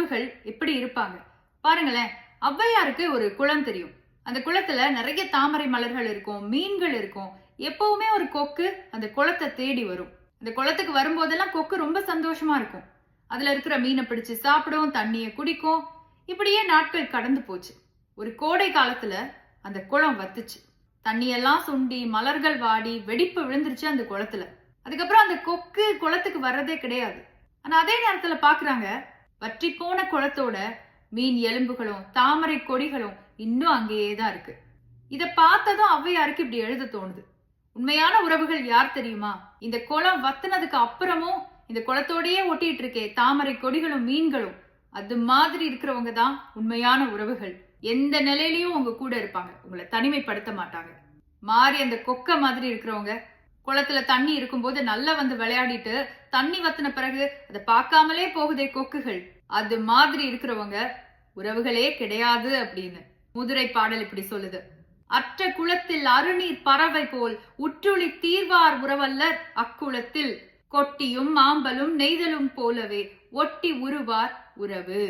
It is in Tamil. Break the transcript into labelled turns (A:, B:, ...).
A: உறவுகள் எப்படி இருப்பாங்க பாருங்களேன். ஔவையாருக்கு ஒரு குளம் தெரியும். அந்த குளத்துல நிறைய தாமரை மலர்கள் இருக்கும், மீன்கள் இருக்கும். எப்பவுமே ஒரு கொக்கு அந்த குளத்தை தேடி வரும். அந்த குளத்துக்கு வரும்போதெல்லாம் கொக்கு ரொம்ப சந்தோஷமா இருக்கும். அதுல இருக்கிற மீனை பிடிச்சு சாப்பிடும், தண்ணிய குடிக்கும். இப்படியே நாட்கள் கடந்து போச்சு. ஒரு கோடை காலத்துல அந்த குளம் வத்துச்சு. தண்ணியெல்லாம் சுண்டி மலர்கள் வாடி வெடிப்பு விழுந்துருச்சு அந்த குளத்துல. அதுக்கப்புறம் அந்த கொக்கு குளத்துக்கு வர்றதே கிடையாது. ஆனா அதே நேரத்துல பாக்குறாங்க, வற்றி போன குளத்தோட மீன் எலும்புகளும் தாமரை கொடிகளும் இன்னும் அங்கேயே தான் இருக்கு. இத பார்த்ததும் ஔவையாருக்கு இப்படி எழுத தோணுது. உண்மையான உறவுகள் யார் தெரியுமா? இந்த குளம் வத்துனதுக்கு அப்புறமும் இந்த குளத்தோடயே ஒட்டிட்டு இருக்கே தாமரை கொடிகளும் மீன்களும், அது மாதிரி இருக்கிறவங்க தான் உண்மையான உறவுகள். எந்த நிலையிலயும் உங்க கூட இருப்பாங்க, உங்களை தனிமைப்படுத்த மாட்டாங்க. மாறி அந்த கொக்க மாதிரி இருக்கிறவங்க குளத்துல தண்ணி இருக்கும்போது நல்லா வந்து விளையாடிட்டு தண்ணி வத்தின பிறகு அதை பார்க்காமலே போகுதே கொக்குகள், அது மாதிரி இருக்கிறவங்க உறவுகளே கிடையாது அப்படின்னு முதுரை பாடல் இப்படி சொல்லுது. அற்ற குளத்தில் அருநீர் பறவை போல் உற்றுளி தீர்வார் உறவல்லர் அக்குளத்தில் கொட்டியும் மாம்பலும் நெய்தலும் போலவே ஒட்டி உருவார் உறவு.